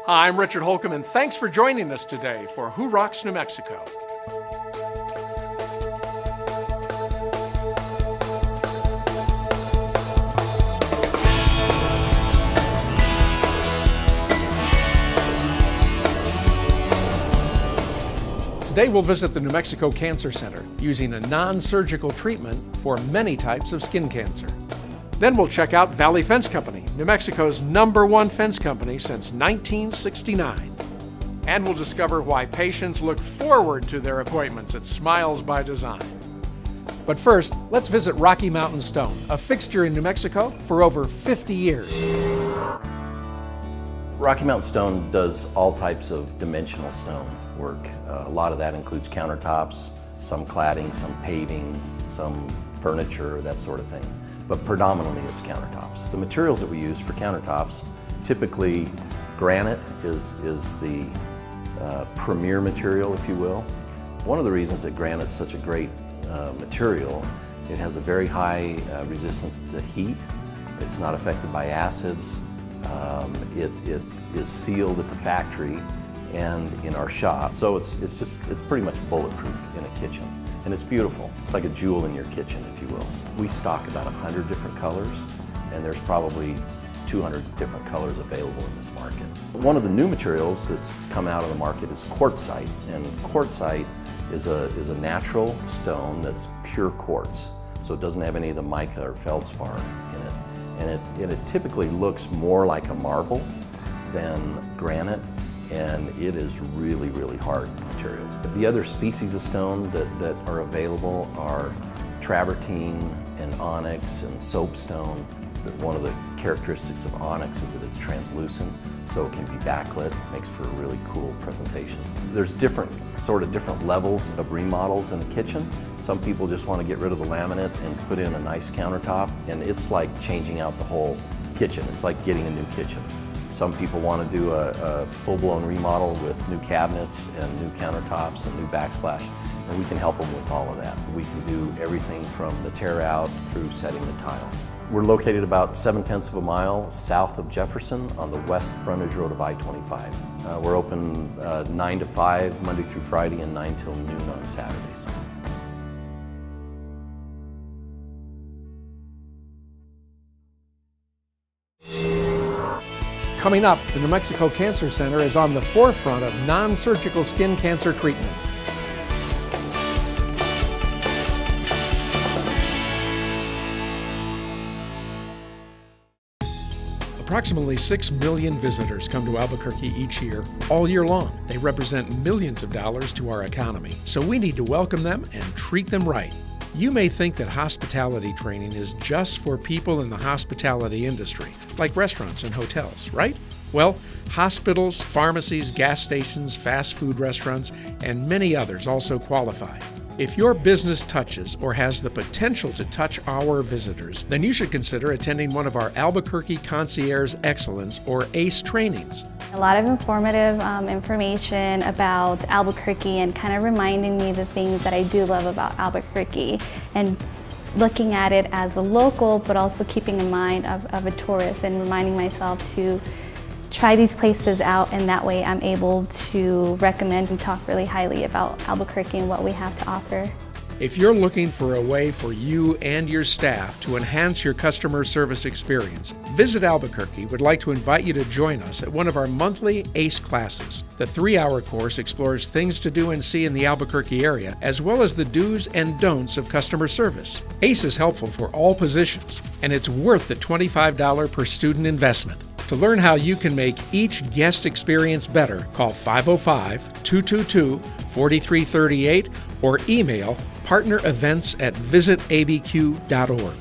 Hi, I'm Richard Holcomb, and thanks for joining us today for Who Rocks New Mexico? Today we'll visit the New Mexico Cancer Center using a non-surgical treatment for many types of skin cancer. Then we'll check out Valley Fence Company, New Mexico's #1 fence company since 1969. And we'll discover why patients look forward to their appointments at Smiles by Design. But first, let's visit Rocky Mountain Stone, a fixture in New Mexico for over 50 years. Rocky Mountain Stone does all types of dimensional stone work. A lot of that includes countertops, some cladding, some paving, some furniture, that sort of thing. But predominantly it's countertops. The materials that we use for countertops, typically granite is the premier material, if you will. One of the reasons that granite's such a great material, it has a very high resistance to heat. It's not affected by acids. It is sealed at the factory and in our shop. So it's pretty much bulletproof in a kitchen. And it's beautiful. It's like a jewel in your kitchen, if you will. We stock about 100 different colors, and there's probably 200 different colors available in this market. One of the new materials that's come out on the market is quartzite. And quartzite is a natural stone that's pure quartz. So it doesn't have any of the mica or feldspar in it. And it typically looks more like a marble than granite, and it is really, really hard material. The other species of stone that are available are travertine and onyx and soapstone. One of the characteristics of onyx is that it's translucent, so it can be backlit, makes for a really cool presentation. There's different levels of remodels in the kitchen. Some people just want to get rid of the laminate and put in a nice countertop, and it's like changing out the whole kitchen. It's like getting a new kitchen. Some people want to do a full-blown remodel with new cabinets and new countertops and new backsplash, and we can help them with all of that. We can do everything from the tear out through setting the tile. We're located about 7/10 of a mile south of Jefferson on the west frontage road of I-25. We're open 9 to 5 Monday through Friday and 9 till noon on Saturdays. Coming up, the New Mexico Cancer Center is on the forefront of non-surgical skin cancer treatment. Approximately 6 million visitors come to Albuquerque each year, all year long. They represent millions of dollars to our economy, so we need to welcome them and treat them right. You may think that hospitality training is just for people in the hospitality industry, like restaurants and hotels, right? Well, hospitals, pharmacies, gas stations, fast food restaurants, and many others also qualify. If your business touches or has the potential to touch our visitors, then you should consider attending one of our Albuquerque Concierge Excellence or ACE trainings. A lot of informative information about Albuquerque and kind of reminding me the things that I do love about Albuquerque and looking at it as a local, but also keeping in mind of a tourist and reminding myself to try these places out, and that way I'm able to recommend and talk really highly about Albuquerque and what we have to offer. If you're looking for a way for you and your staff to enhance your customer service experience, Visit Albuquerque would like to invite you to join us at one of our monthly ACE classes. The 3-hour course explores things to do and see in the Albuquerque area, as well as the do's and don'ts of customer service. ACE is helpful for all positions, and it's worth the $25 per student investment. To learn how you can make each guest experience better, call 505-222-4338 or email partnerevents@visitabq.org.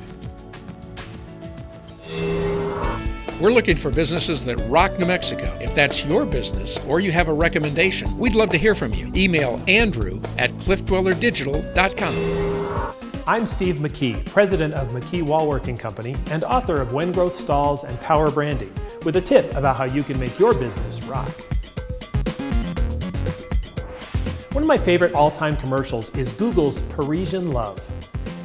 We're looking for businesses that rock New Mexico. If that's your business or you have a recommendation, we'd love to hear from you. Email andrew@cliffdwellerdigital.com. I'm Steve McKee, president of McKee Wallworking Company and author of When Growth Stalls and Power Branding, with a tip about how you can make your business rock. One of my favorite all-time commercials is Google's Parisian Love.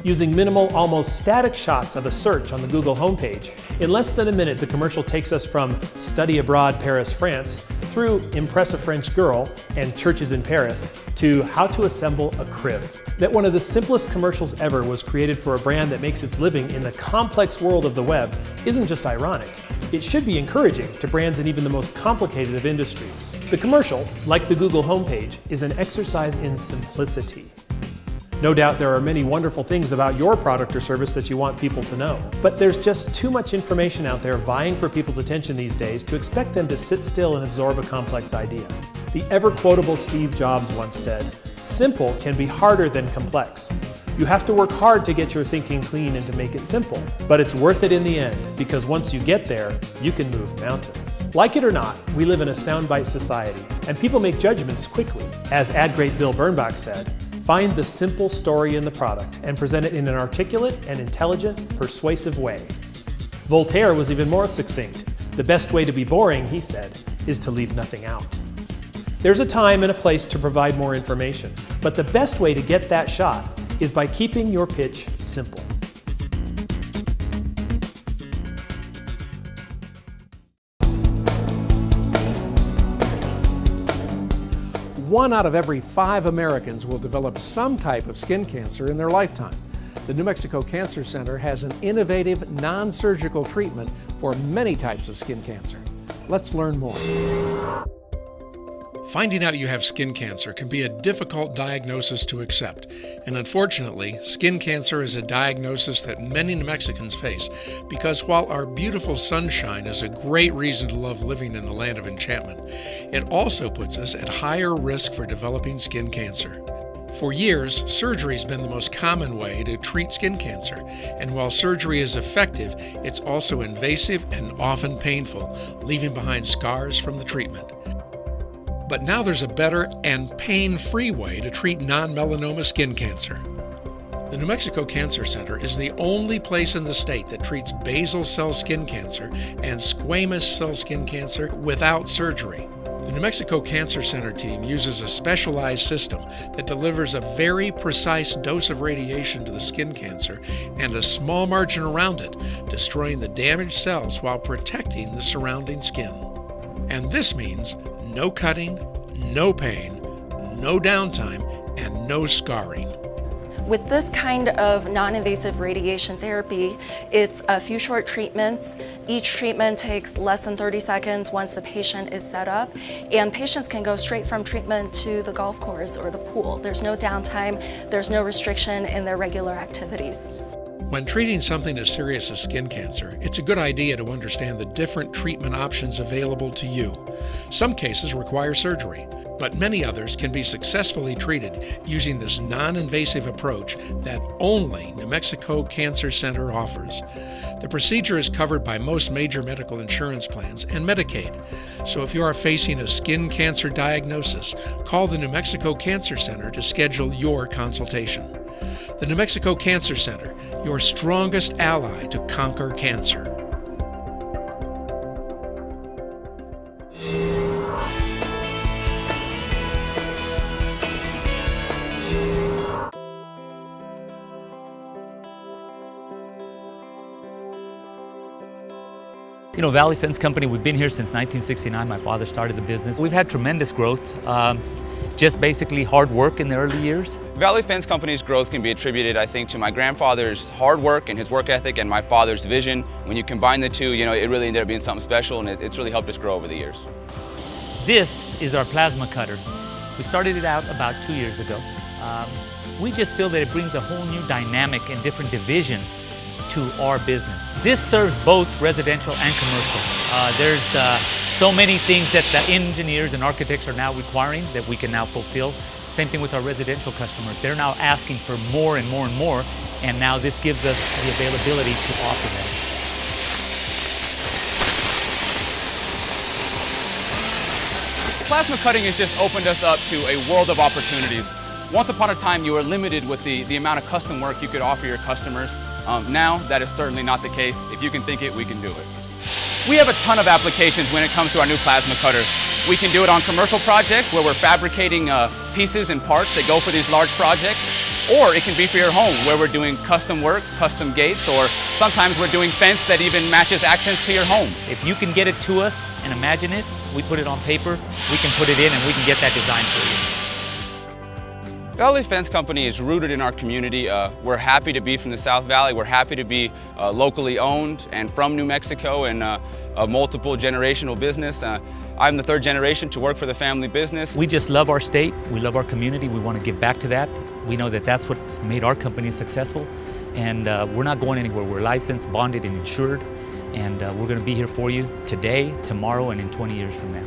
Using minimal, almost static shots of a search on the Google homepage, in less than a minute the commercial takes us from study abroad Paris, France, through Impress a French Girl and Churches in Paris, to how to assemble a crib. That one of the simplest commercials ever was created for a brand that makes its living in the complex world of the web isn't just ironic. It should be encouraging to brands in even the most complicated of industries. The commercial, like the Google homepage, is an exercise in simplicity. No doubt there are many wonderful things about your product or service that you want people to know, but there's just too much information out there vying for people's attention these days to expect them to sit still and absorb a complex idea. The ever-quotable Steve Jobs once said, "Simple can be harder than complex." You have to work hard to get your thinking clean and to make it simple, but it's worth it in the end, because once you get there, you can move mountains. Like it or not, we live in a soundbite society, and people make judgments quickly. As ad great Bill Bernbach said, find the simple story in the product and present it in an articulate and intelligent, persuasive way. Voltaire was even more succinct. The best way to be boring, he said, is to leave nothing out. There's a time and a place to provide more information, but the best way to get that shot is by keeping your pitch simple. One out of every 5 Americans will develop some type of skin cancer in their lifetime. The New Mexico Cancer Center has an innovative, non-surgical treatment for many types of skin cancer. Let's learn more. Finding out you have skin cancer can be a difficult diagnosis to accept, and unfortunately, skin cancer is a diagnosis that many New Mexicans face because while our beautiful sunshine is a great reason to love living in the land of enchantment, it also puts us at higher risk for developing skin cancer. For years, surgery has been the most common way to treat skin cancer, and while surgery is effective, it's also invasive and often painful, leaving behind scars from the treatment. But now there's a better and pain-free way to treat non-melanoma skin cancer. The New Mexico Cancer Center is the only place in the state that treats basal cell skin cancer and squamous cell skin cancer without surgery. The New Mexico Cancer Center team uses a specialized system that delivers a very precise dose of radiation to the skin cancer and a small margin around it, destroying the damaged cells while protecting the surrounding skin. And this means no cutting, no pain, no downtime, and no scarring. With this kind of non-invasive radiation therapy, it's a few short treatments. Each treatment takes less than 30 seconds once the patient is set up, and patients can go straight from treatment to the golf course or the pool. There's no downtime, there's no restriction in their regular activities. When treating something as serious as skin cancer, it's a good idea to understand the different treatment options available to you. Some cases require surgery, but many others can be successfully treated using this non-invasive approach that only New Mexico Cancer Center offers. The procedure is covered by most major medical insurance plans and Medicaid. So if you are facing a skin cancer diagnosis, call the New Mexico Cancer Center to schedule your consultation. The New Mexico Cancer Center, your strongest ally to conquer cancer. You know, Valley Fence Company, we've been here since 1969. My father started the business. We've had tremendous growth, just basically hard work in the early years. Valley Fence Company's growth can be attributed, I think, to my grandfather's hard work and his work ethic and my father's vision. When you combine the two, you know, it really ended up being something special, and it's really helped us grow over the years. This is our plasma cutter. We started it out about 2 years ago. We just feel that it brings a whole new dynamic and different division to our business. This serves both residential and commercial. There's so many things that the engineers and architects are now requiring that we can now fulfill. Same thing with our residential customers. They're now asking for more and more and more, and now this gives us the availability to offer them. Plasma cutting has just opened us up to a world of opportunities. Once upon a time, you were limited with the amount of custom work you could offer your customers. Now, that is certainly not the case. If you can think it, we can do it. We have a ton of applications when it comes to our new plasma cutters. We can do it on commercial projects where we're fabricating pieces and parts that go for these large projects. Or it can be for your home, where we're doing custom work, custom gates, or sometimes we're doing fence that even matches accents to your home. If you can get it to us and imagine it, we put it on paper, we can put it in and we can get that design for you. LA Fence Company is rooted in our community. We're happy to be from the South Valley. We're happy to be locally owned and from New Mexico, and a multiple generational business. I'm the third generation to work for the family business. We just love our state, we love our community, we want to give back to that. We know that that's what's made our company successful, and we're not going anywhere. We're licensed, bonded, and insured, and we're going to be here for you today, tomorrow, and in 20 years from now.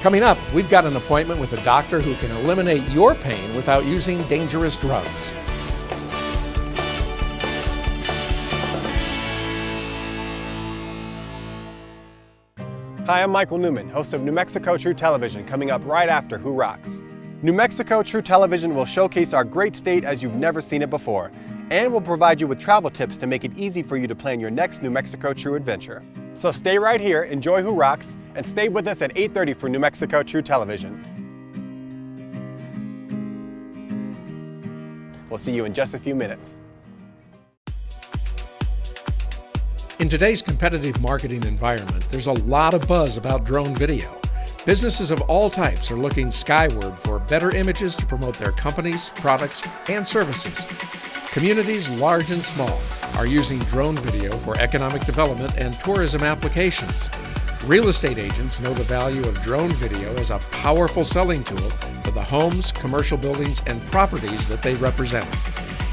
Coming up, we've got an appointment with a doctor who can eliminate your pain without using dangerous drugs. Hi, I'm Michael Newman, host of New Mexico True Television, coming up right after Who Rocks. New Mexico True Television will showcase our great state as you've never seen it before, and will provide you with travel tips to make it easy for you to plan your next New Mexico True adventure. So stay right here, enjoy Who Rocks, and stay with us at 8:30 for New Mexico True Television. We'll see you in just a few minutes. In today's competitive marketing environment, there's a lot of buzz about drone video. Businesses of all types are looking skyward for better images to promote their companies, products, and services. Communities large and small are using drone video for economic development and tourism applications. Real estate agents know the value of drone video as a powerful selling tool for the homes, commercial buildings, and properties that they represent.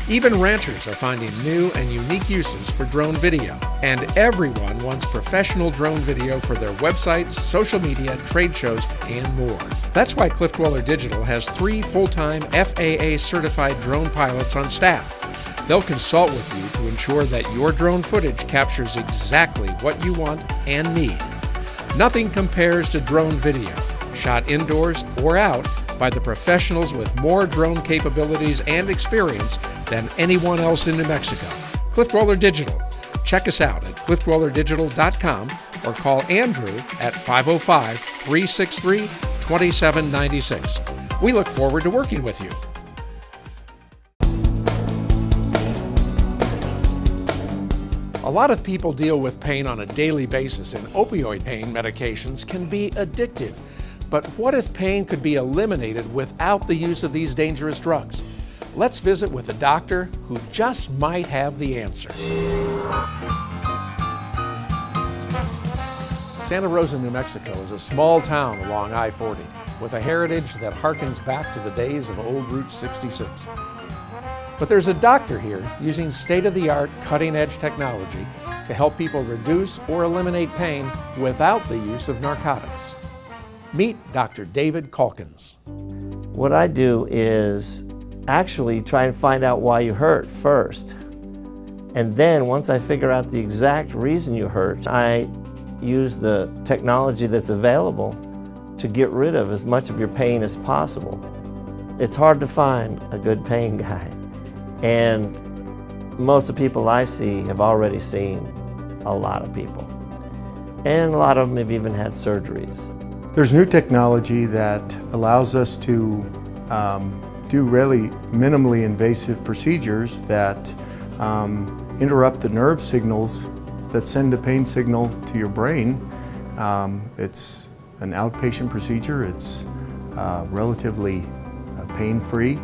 Even ranchers are finding new and unique uses for drone video. And everyone wants professional drone video for their websites, social media, trade shows, and more. That's why Cliff Dweller Digital has 3 full-time FAA-certified drone pilots on staff. They'll consult with you to ensure that your drone footage captures exactly what you want and need. Nothing compares to drone video, shot indoors or out by the professionals with more drone capabilities and experience than anyone else in New Mexico. Cliff Dweller Digital. Check us out at cliffdwellerdigital.com or call Andrew at 505-363-2796. We look forward to working with you. A lot of people deal with pain on a daily basis, and opioid pain medications can be addictive. But what if pain could be eliminated without the use of these dangerous drugs? Let's visit with a doctor who just might have the answer. Santa Rosa, New Mexico is a small town along I-40 with a heritage that harkens back to the days of old Route 66. But there's a doctor here using state-of-the-art cutting-edge technology to help people reduce or eliminate pain without the use of narcotics. Meet Dr. David Calkins. What I do is actually try and find out why you hurt first. And then once I figure out the exact reason you hurt, I use the technology that's available to get rid of as much of your pain as possible. It's hard to find a good pain guy. And most of the people I see have already seen a lot of people. And a lot of them have even had surgeries. There's new technology that allows us to do really minimally invasive procedures that interrupt the nerve signals that send a pain signal to your brain. It's an outpatient procedure. It's relatively pain-free.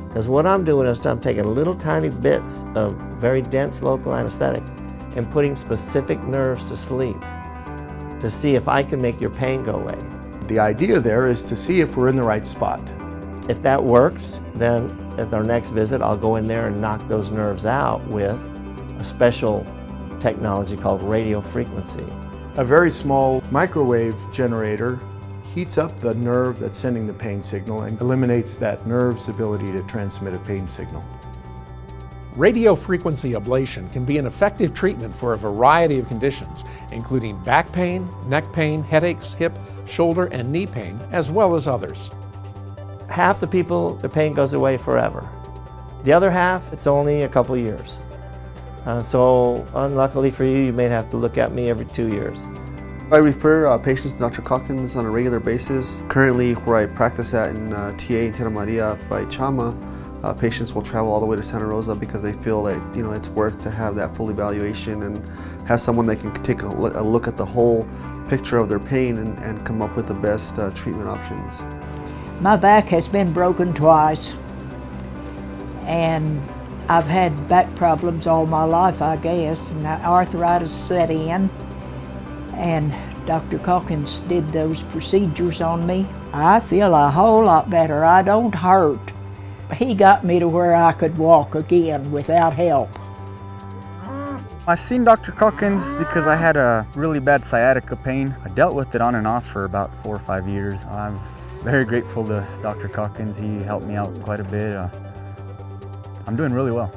Because what I'm doing is I'm taking little tiny bits of very dense local anesthetic and putting specific nerves to sleep to see if I can make your pain go away. The idea there is to see if we're in the right spot. If that works, then at our next visit, I'll go in there and knock those nerves out with a special technology called radio frequency. A very small microwave generator heats up the nerve that's sending the pain signal and eliminates that nerve's ability to transmit a pain signal. Radio frequency ablation can be an effective treatment for a variety of conditions, including back pain, neck pain, headaches, hip, shoulder, and knee pain, as well as others. Half the people, the pain goes away forever. The other half, it's only a couple years. So unluckily for you, you may have to look at me every 2 years. I refer patients to Dr. Calkins on a regular basis. Currently, where I practice at in TA in Tierra Maria by Chama, patients will travel all the way to Santa Rosa because they feel that it's worth to have that full evaluation and have someone that can take a look at the whole picture of their pain and come up with the best treatment options. My back has been broken twice, and I've had back problems all my life, I guess, and arthritis set in, and Dr. Calkins did those procedures on me. I feel a whole lot better. I don't hurt. He got me to where I could walk again without help. I seen Dr. Calkins because I had a really bad sciatica pain. I dealt with it on and off for about 4 or 5 years. I'm very grateful to Dr. Calkins. He helped me out quite a bit. I'm doing really well,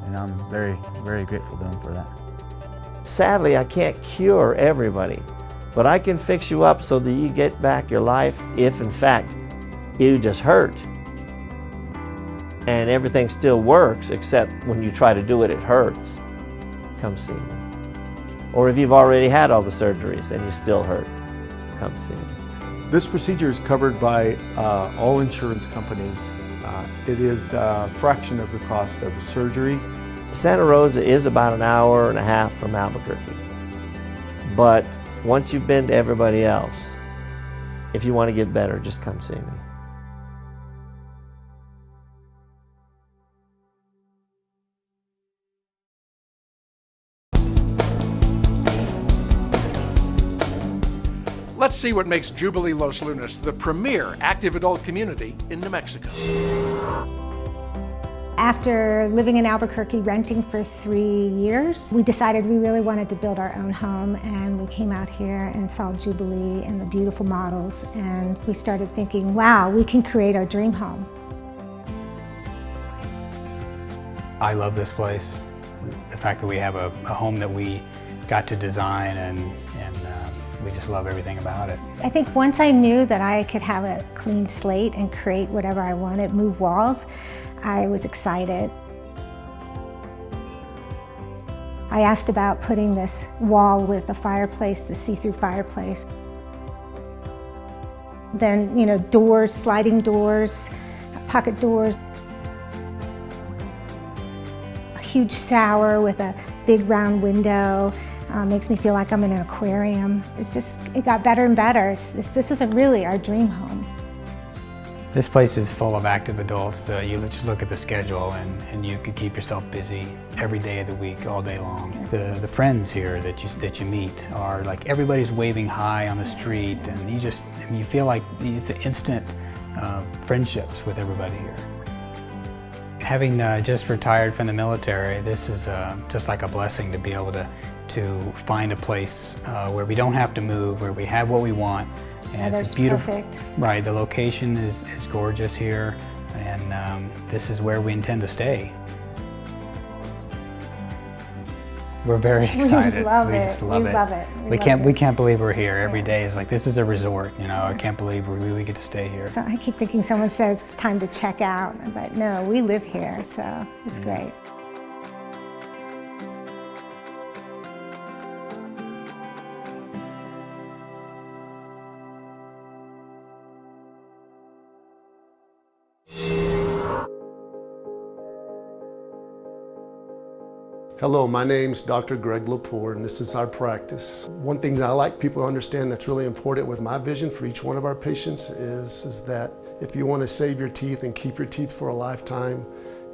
and I'm very, very grateful to him for that. Sadly, I can't cure everybody, but I can fix you up so that you get back your life if, in fact, you just hurt. And everything still works, except when you try to do it, it hurts. Come see me. Or if you've already had all the surgeries and you still hurt, come see me. This procedure is covered by all insurance companies. It is a fraction of the cost of surgery. Santa Rosa is about an hour and a half from Albuquerque. But once you've been to everybody else, if you want to get better, just come see me. Let's see what makes Jubilee Los Lunas the premier active adult community in New Mexico. After living in Albuquerque, renting for 3 years, we decided we really wanted to build our own home, and we came out here and saw Jubilee and the beautiful models, and we started thinking, wow, we can create our dream home. I love this place. The fact that we have a home that we got to design, and we just love everything about it. I think once I knew that I could have a clean slate and create whatever I wanted, move walls, I was excited. I asked about putting this wall with a fireplace, the see-through fireplace. Then, doors, sliding doors, pocket doors. A huge shower with a big round window. Makes me feel like I'm in an aquarium. It got better and better. This is really our dream home. This place is full of active adults. You just look at the schedule and you can keep yourself busy every day of the week, all day long. The friends here that you meet are like everybody's waving hi on the street, and you feel like it's instant friendships with everybody here. Having just retired from the military, this is just like a blessing to be able to find a place where we don't have to move, where we have what we want. And it's beautiful. Perfect. Right, the location is gorgeous here, and this is where we intend to stay. We're very excited. We love it. Just love we it. love it. We can't believe we're here. Every day is like, this is a resort, I can't believe we get to stay here. So I keep thinking someone says it's time to check out, but no, we live here, so it's great. Hello, my name's Dr. Greg Lepore, and this is our practice. One thing that I like people to understand that's really important with my vision for each one of our patients is that if you want to save your teeth and keep your teeth for a lifetime,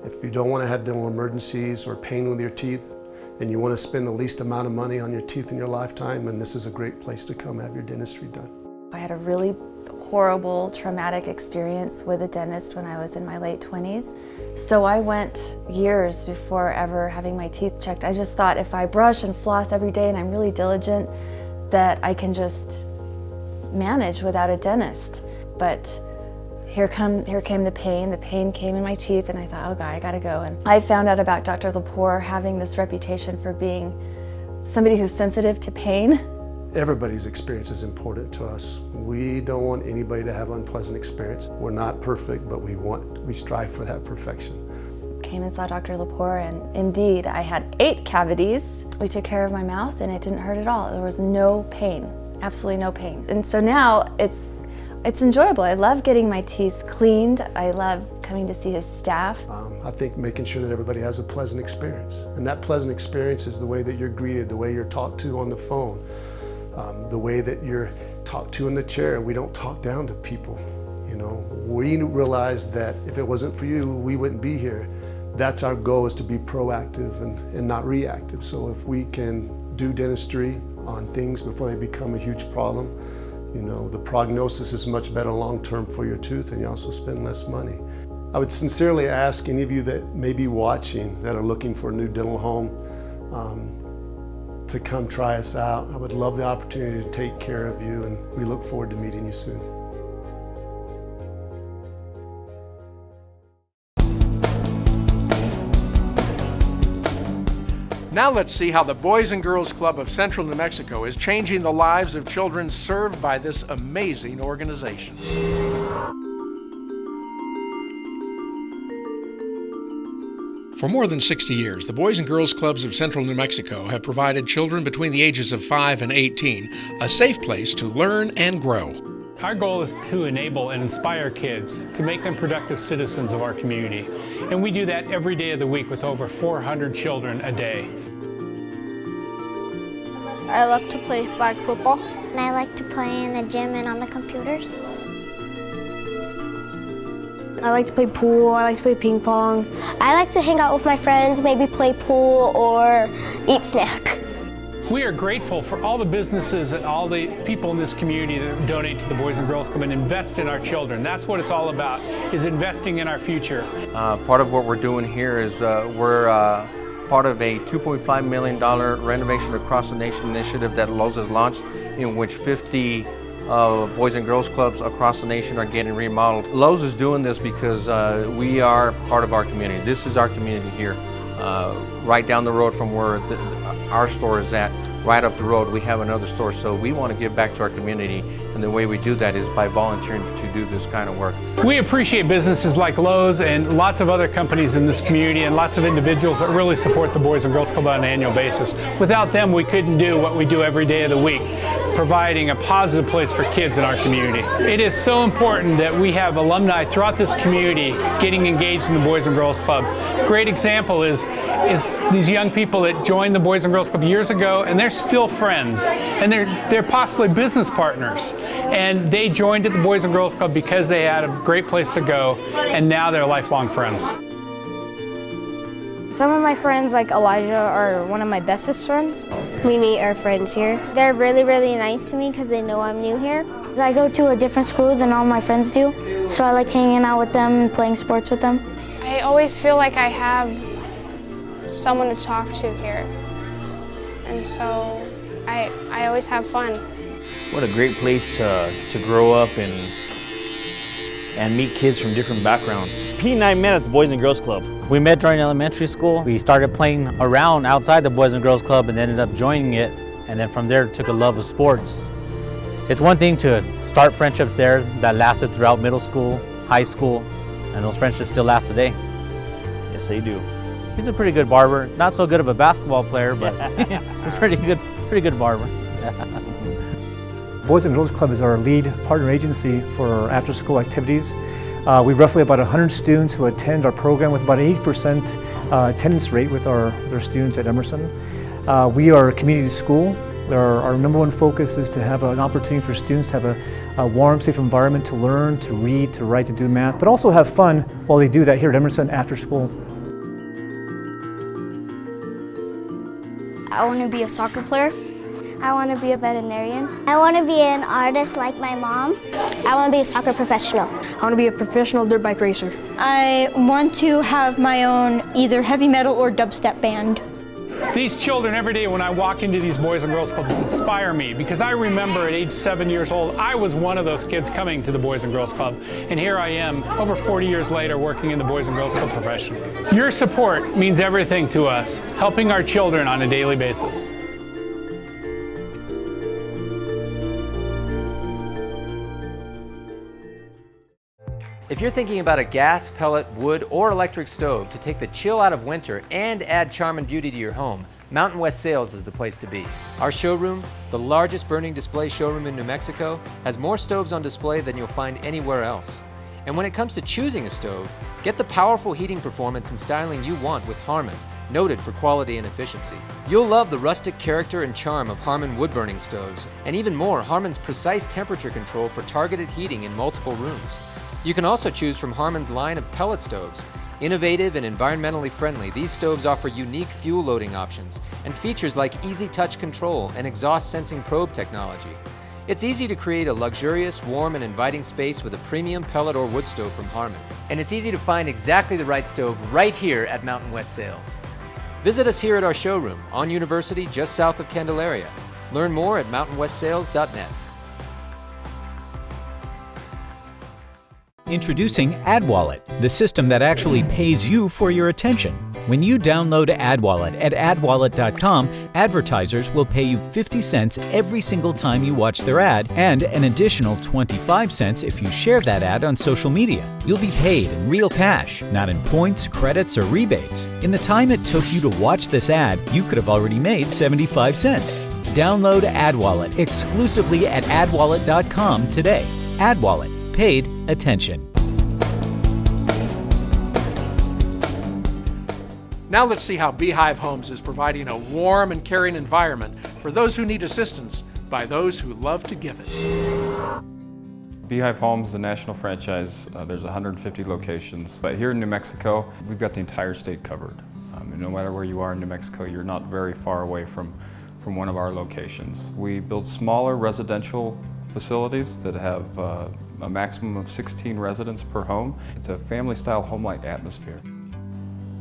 if you don't want to have dental emergencies or pain with your teeth, and you want to spend the least amount of money on your teeth in your lifetime, then this is a great place to come have your dentistry done. I had a really horrible, traumatic experience with a dentist when I was in my late 20s. So I went years before ever having my teeth checked. I just thought if I brush and floss every day and I'm really diligent, that I can just manage without a dentist. But here came the pain. The pain came in my teeth, and I thought, oh God, I gotta go. And I found out about Dr. Lepore having this reputation for being somebody who's sensitive to pain. Everybody's experience is important to us. We don't want anybody to have an unpleasant experience. We're not perfect, but we strive for that perfection. Came and saw Dr. Lepore, and indeed, I had 8 cavities. We took care of my mouth, and it didn't hurt at all. There was no pain. absolutely no pain. And so now it's enjoyable. I love getting my teeth cleaned. I love coming to see his staff. I think making sure that everybody has a pleasant experience. And that pleasant experience is the way that you're greeted, the way you're talked to on the phone, the way that you're talked to in the chair. We don't talk down to people. You know, we realize that if it wasn't for you, we wouldn't be here. That's our goal, is to be proactive and not reactive. So if we can do dentistry on things before they become a huge problem, you know, the prognosis is much better long-term for your tooth, and you also spend less money. I would sincerely ask any of you that may be watching that are looking for a new dental home to come try us out. I would love the opportunity to take care of you, and we look forward to meeting you soon. Now let's see how the Boys and Girls Club of Central New Mexico is changing the lives of children served by this amazing organization. For more than 60 years, the Boys and Girls Clubs of Central New Mexico have provided children between the ages of 5 and 18 a safe place to learn and grow. Our goal is to enable and inspire kids to make them productive citizens of our community. And we do that every day of the week with over 400 children a day. I love to play flag football. And I like to play in the gym and on the computers. I like to play pool, I like to play ping pong. I like to hang out with my friends, maybe play pool or eat snack. We are grateful for all the businesses and all the people in this community that donate to the Boys and Girls Club and invest in our children. That's what it's all about, is investing in our future. Part of what we're doing here is we're part of a $2.5 million renovation across the nation initiative that Lowe's has launched, in which 50 Boys and Girls Clubs across the nation are getting remodeled. Lowe's is doing this because we are part of our community. This is our community here. Right down the road from where our store is at, right up the road, we have another store. So we want to give back to our community, and the way we do that is by volunteering to do this kind of work. We appreciate businesses like Lowe's and lots of other companies in this community and lots of individuals that really support the Boys and Girls Club on an annual basis. Without them, we couldn't do what we do every day of the week, providing a positive place for kids in our community. It is so important that we have alumni throughout this community getting engaged in the Boys and Girls Club. Great example is these young people that joined the Boys and Girls Club years ago, and they're still friends, and they're possibly business partners. And they joined at the Boys and Girls Club because they had a great place to go, and now they're lifelong friends. Some of my friends, like Elijah, are one of my bestest friends. We meet our friends here. They're really, really nice to me because they know I'm new here. I go to a different school than all my friends do, so I like hanging out with them and playing sports with them. I always feel like I have someone to talk to here, and so I always have fun. What a great place to grow up and meet kids from different backgrounds. Pete and I met at the Boys and Girls Club. We met during elementary school. We started playing around outside the Boys and Girls Club and ended up joining it, and then from there took a love of sports. It's one thing to start friendships there that lasted throughout middle school, high school, and those friendships still last today. Yes, they do. He's a pretty good barber. Not so good of a basketball player, but he's pretty good barber. Boys and Girls Club is our lead partner agency for our after-school activities. We roughly about 100 students who attend our program, with about an 80% attendance rate with our students at Emerson. We are a community school. Our number one focus is to have an opportunity for students to have a warm, safe environment to learn, to read, to write, to do math, but also have fun while they do that here at Emerson after school. I want to be a soccer player. I want to be a veterinarian. I want to be an artist like my mom. I want to be a soccer professional. I want to be a professional dirt bike racer. I want to have my own either heavy metal or dubstep band. These children every day when I walk into these Boys and Girls Clubs inspire me, because I remember at age 7 years old, I was one of those kids coming to the Boys and Girls Club, and here I am over 40 years later working in the Boys and Girls Club profession. Your support means everything to us, helping our children on a daily basis. If you're thinking about a gas, pellet, wood, or electric stove to take the chill out of winter and add charm and beauty to your home, Mountain West Sales is the place to be. Our showroom, the largest burning display showroom in New Mexico, has more stoves on display than you'll find anywhere else. And when it comes to choosing a stove, get the powerful heating performance and styling you want with Harmon, noted for quality and efficiency. You'll love the rustic character and charm of Harmon wood-burning stoves, and even more, Harmon's precise temperature control for targeted heating in multiple rooms. You can also choose from Harmon's line of pellet stoves. Innovative and environmentally friendly, these stoves offer unique fuel loading options and features like easy touch control and exhaust sensing probe technology. It's easy to create a luxurious, warm, and inviting space with a premium pellet or wood stove from Harmon. And it's easy to find exactly the right stove right here at Mountain West Sales. Visit us here at our showroom on University just south of Candelaria. Learn more at mountainwestsales.net. Introducing AdWallet, the system that actually pays you for your attention. When you download AdWallet at adwallet.com, advertisers will pay you 50 cents every single time you watch their ad and an additional 25 cents if you share that ad on social media. You'll be paid in real cash, not in points, credits, or rebates. In the time it took you to watch this ad, you could have already made 75 cents. Download AdWallet exclusively at adwallet.com today. AdWallet. Paid attention. Now let's see how Beehive Homes is providing a warm and caring environment for those who need assistance by those who love to give it. Beehive Homes is a national franchise. There's 150 locations. But here in New Mexico, we've got the entire state covered. No matter where you are in New Mexico, you're not very far away from one of our locations. We build smaller residential facilities that have a maximum of 16 residents per home. It's a family-style home-like atmosphere.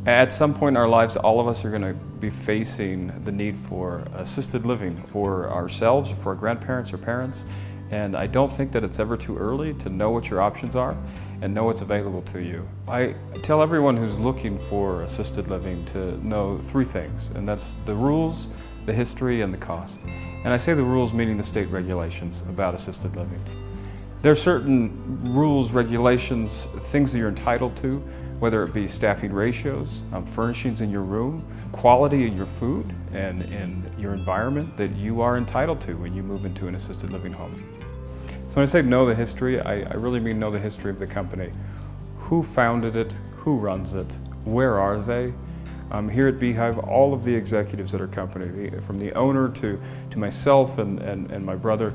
At some point in our lives, all of us are going to be facing the need for assisted living for ourselves, or for our grandparents or parents, and I don't think that it's ever too early to know what your options are and know what's available to you. I tell everyone who's looking for assisted living to know three things, and that's the rules, the history, and the cost. And I say the rules meaning the state regulations about assisted living. There are certain rules, regulations, things that you're entitled to, whether it be staffing ratios, furnishings in your room, quality in your food, and in your environment that you are entitled to when you move into an assisted living home. So when I say know the history, I really mean know the history of the company. Who founded it? Who runs it? Where are they? Here at Beehive, all of the executives at our company, from the owner to myself and my brother,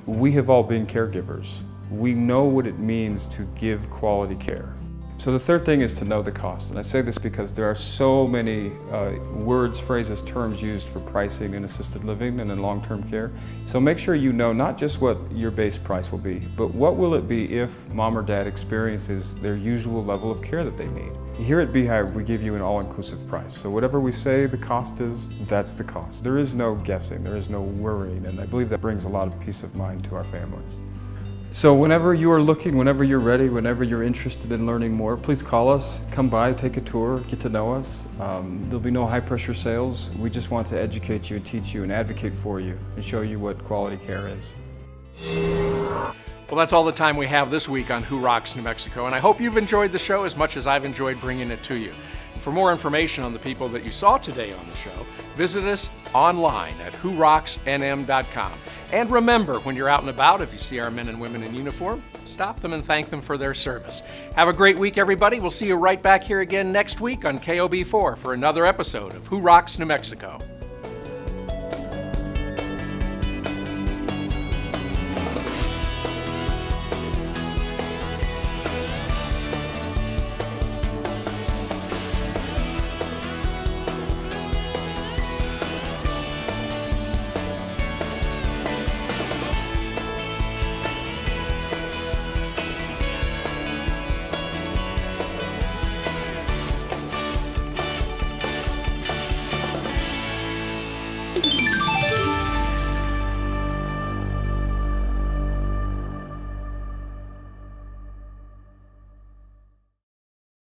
we have all been caregivers. We know what it means to give quality care. So the third thing is to know the cost. And I say this because there are so many words, phrases, terms used for pricing in assisted living and in long-term care. So make sure you know not just what your base price will be, but what will it be if mom or dad experiences their usual level of care that they need. Here at Beehive, we give you an all-inclusive price. So whatever we say the cost is, that's the cost. There is no guessing, there is no worrying, and I believe that brings a lot of peace of mind to our families. So whenever you are looking, whenever you're ready, whenever you're interested in learning more, please call us, come by, take a tour, get to know us. There'll be no high pressure sales. We just want to educate you and teach you and advocate for you and show you what quality care is. Well, that's all the time we have this week on Who Rocks New Mexico, and I hope you've enjoyed the show as much as I've enjoyed bringing it to you. For more information on the people that you saw today on the show, visit us online at whorocksnm.com. And remember, when you're out and about, if you see our men and women in uniform, stop them and thank them for their service. Have a great week, everybody. We'll see you right back here again next week on KOB4 for another episode of Who Rocks New Mexico.